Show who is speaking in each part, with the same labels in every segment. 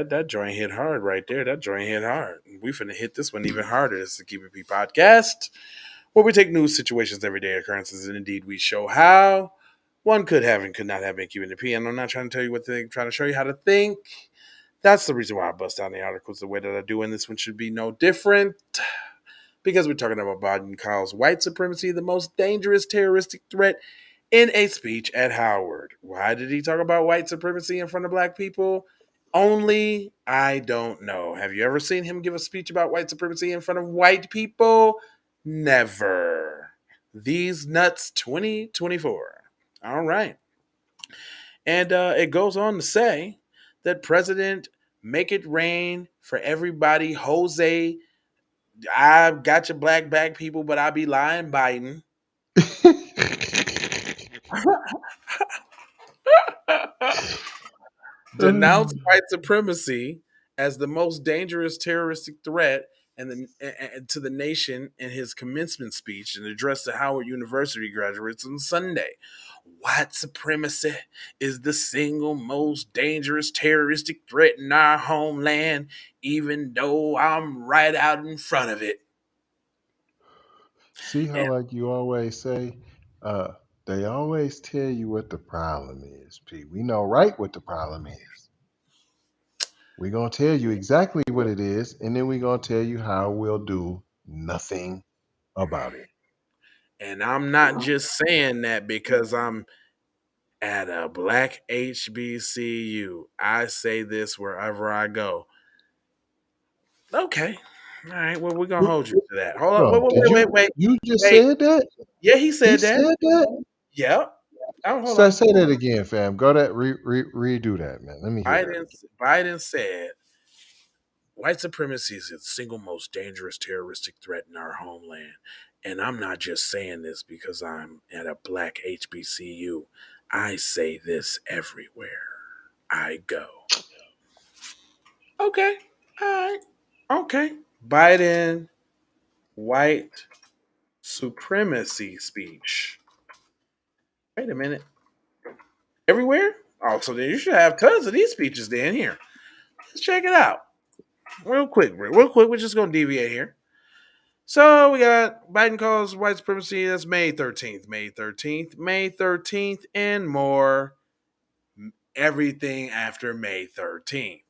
Speaker 1: that joint hit hard right there. That joint hit hard. We finna hit this one even harder. This is the Keep It P podcast, where we take news situations, everyday occurrences, and indeed we show how one could have and could not have been keeping the P. And I'm not trying to tell you what to think, I'm trying to show you how to think. That's the reason why I bust down the articles the way that I do, and this one should be no different. Because we're talking about Biden calls white supremacy the most dangerous terroristic threat in a speech at Howard. Why did he talk about white supremacy in front of black people? Only I don't know. Have you ever seen him give a speech about white supremacy in front of white people? Never. These nuts 2024. All right. And it goes on to say that President Make It Rain for Everybody, Jose, I got your black people, but I be lying, Biden. Denounced white supremacy as the most dangerous terroristic threat and to the nation in his commencement speech and addressed to Howard University graduates on Sunday. White supremacy is the single most dangerous terroristic threat in our homeland, even though I'm right out in front of it.
Speaker 2: See how,
Speaker 1: And
Speaker 2: like you always say, they always tell you what the problem is, P. We know right what the problem is. We're going to tell you exactly what it is, and then we're going to tell you how we'll do nothing about it.
Speaker 1: And I'm not just saying that because I'm at a black HBCU. I say this wherever I go. Okay. All right. Well, we're gonna hold you to that. Hold on.
Speaker 2: No, did you just
Speaker 1: wait.
Speaker 2: said that?
Speaker 1: Yeah, he
Speaker 2: He
Speaker 1: said that.
Speaker 2: said that?
Speaker 1: Yep. Oh, hold
Speaker 2: So
Speaker 1: on.
Speaker 2: say that again, fam. Go that redo that, man. Let me hear that.
Speaker 1: Biden said white supremacy is the single most dangerous terroristic threat in our homeland. And I'm not just saying this because I'm at a black HBCU. I say this everywhere I go. Okay. All right. Okay. Biden white supremacy speech. Wait a minute. Everywhere? Oh, so then you should have tons of these speeches then here. Let's check it out. Real quick. We're just going to deviate here. So we got Biden calls white supremacy. That's May 13th. May 13th. May 13th and more. Everything after May 13th.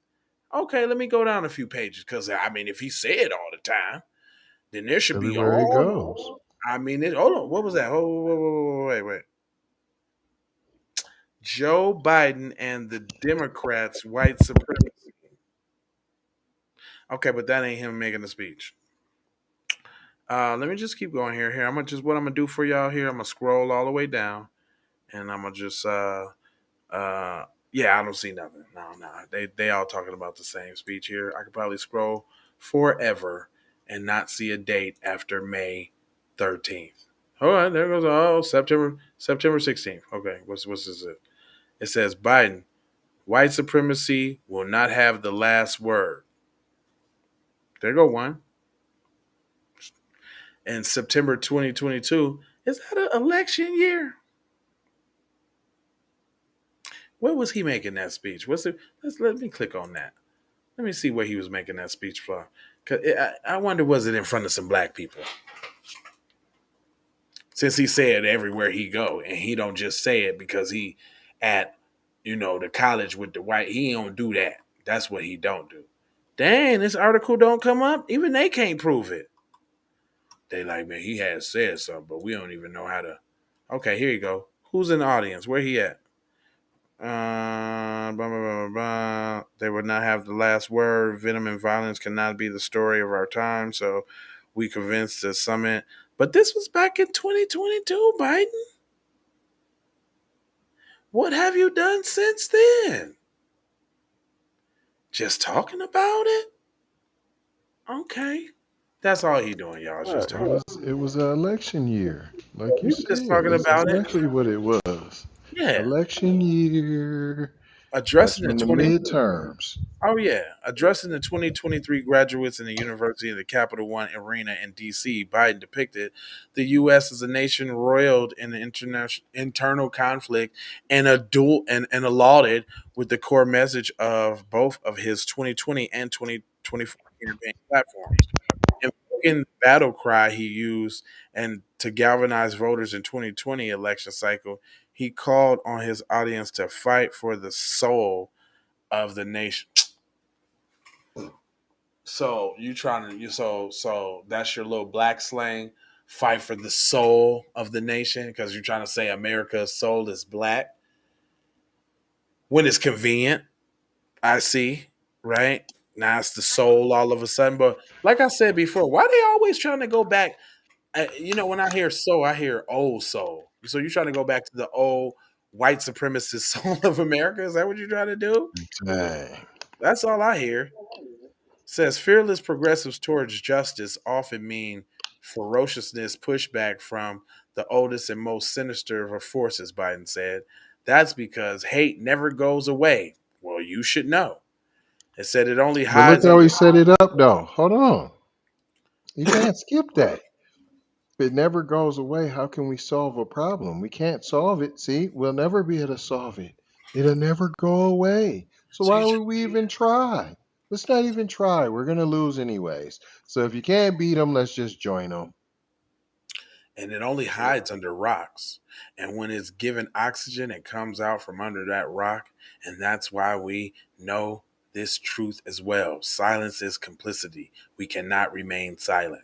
Speaker 1: Okay, let me go down a few pages because, I mean, if he said all the time, then there should be
Speaker 2: Everywhere he
Speaker 1: all.
Speaker 2: goes.
Speaker 1: I mean, hold on. What was that? Wait. Joe Biden and the Democrats' white supremacy. Okay, but that ain't him making the speech. Let me just keep going here. Here, what I'm gonna do for y'all here. I'm gonna scroll all the way down, and I'm gonna just yeah, I don't see nothing. No. They all talking about the same speech here. I could probably scroll forever and not see a date after May 13th. All right, there goes. Oh, September 16th. Okay, what's this? It says Biden, white supremacy will not have the last word. There go one. And September 2022, is that an election year? Where was he making that speech? Let me click on that. Let me see where he was making that speech for. Cause I wonder, was it in front of some black people? Since he said everywhere he go, and he don't just say it because he at the college with the white. He don't do that. That's what he don't do. Dang, this article don't come up. Even they can't prove it. They like, man, he has said something, but we don't even know how to. Okay, here you go. Who's in the audience? Where he at? Blah, blah, blah, blah. They would not have the last word. Venom and violence cannot be the story of our time. So we convinced the summit. But this was back in 2022, Biden. What have you done since then? Just talking about it? Okay. That's all he doing, y'all. Just talking.
Speaker 2: It was an election year, like you
Speaker 1: We were
Speaker 2: said.
Speaker 1: just talking
Speaker 2: That's
Speaker 1: about it.
Speaker 2: exactly what it was.
Speaker 1: Yeah.
Speaker 2: Election year.
Speaker 1: Addressing the
Speaker 2: Freshman the
Speaker 1: 20
Speaker 2: midterms.
Speaker 1: Oh yeah, addressing the 2023 graduates in the University of the Capital One Arena in D.C., Biden depicted the U.S. as a nation roiled in the internal conflict and and lauded with the core message of both of his 2020 and 2024 campaign platforms. Invoking the battle cry he used and to galvanize voters in 2020 election cycle, he called on his audience to fight for the soul of the nation. So you trying to you so that's your little black slang, fight for the soul of the nation because you're trying to say America's soul is black when it's convenient. I see, right? Now it's the soul all of a sudden. But like I said before, why they always trying to go back? When I hear soul, I hear old soul. So you're trying to go back to the old white supremacist soul of America? Is that what you're trying to do?
Speaker 2: Dang.
Speaker 1: That's all I hear. Says fearless progressives towards justice often mean ferociousness pushback from the oldest and most sinister of forces, Biden said. That's because hate never goes away. Well, you should know. It said it only
Speaker 2: But look
Speaker 1: hides
Speaker 2: how
Speaker 1: under
Speaker 2: he set it up, though. Hold on. You can't skip that. If it never goes away, how can we solve a problem? We can't solve it. See, we'll never be able to solve it. It'll never go away. So
Speaker 1: so
Speaker 2: why
Speaker 1: you
Speaker 2: would we even try? Let's not even try. We're going to lose anyways. So if you can't beat them, let's just join them.
Speaker 1: and it only hides under rocks. And when it's given oxygen, it comes out from under that rock. And that's why we know this truth as well. Silence is complicity. We cannot remain silent.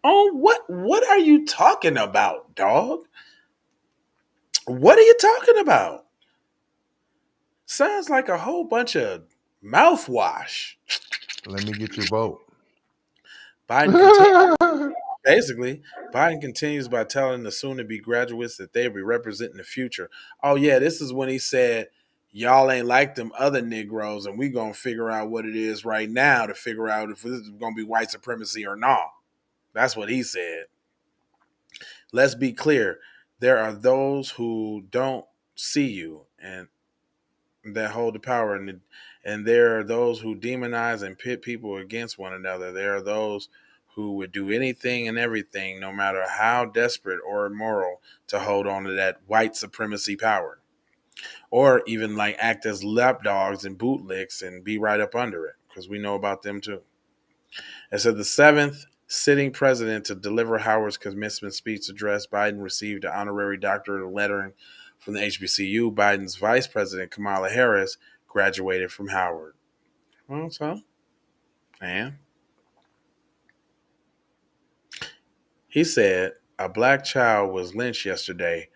Speaker 1: Oh, what are you talking about, dog? What are you talking about? Sounds like a whole bunch of mouthwash.
Speaker 2: Let me get your vote.
Speaker 1: Biden continues basically, Biden continues by telling the soon to be graduates that they'll be representing the future. Oh yeah, this is when he said, y'all ain't like them other Negroes, and we gonna figure out what it is right now to figure out if this is gonna be white supremacy or not. That's what he said. Let's be clear. There are those who don't see you and that hold the power, and there are those who demonize and pit people against one another. There are those who would do anything and everything, no matter how desperate or immoral, to hold on to that white supremacy power, or even like act as lapdogs and bootlicks and be right up under it, because we know about them too. It said the seventh sitting president to deliver Howard's commencement speech address, Biden received an honorary doctorate of lettering from the HBCU. Biden's vice president, Kamala Harris, graduated from Howard. Well, so, and he said a black child was lynched yesterday.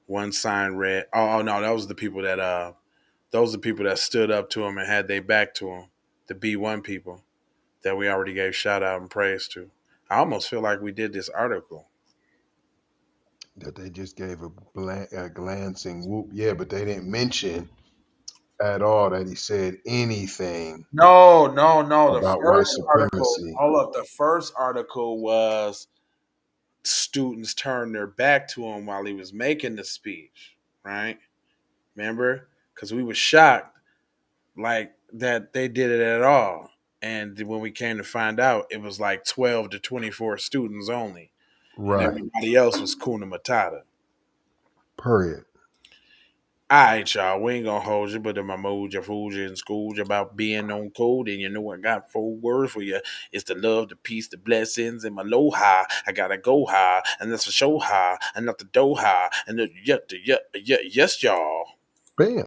Speaker 1: One sign read, "Oh no, that was the people that those are the people that stood up to him and had their back to him. The B1 people that we already gave shout out and praise to. I almost feel like we did this article.
Speaker 2: That they just gave a glancing whoop. Yeah, but they didn't mention at all that he said anything
Speaker 1: No, no, no. The
Speaker 2: about white
Speaker 1: first article,
Speaker 2: supremacy.
Speaker 1: hold up. The first article was students turned their back to him while he was making the speech, right? Remember? Because we were shocked, like that they did it at all. And when we came to find out, it was like 12 to 24 students only, and
Speaker 2: Right.
Speaker 1: everybody else was Kuna Matata.
Speaker 2: Period.
Speaker 1: All right, y'all. We ain't gonna hold you, but in my mood, you fooled you in school about being on code, and you know I got 4 words for you. It's the love, the peace, the blessings, and my low high. I gotta go high, and that's for show high, and not the dough high, and the yes, y'all.
Speaker 2: Bam.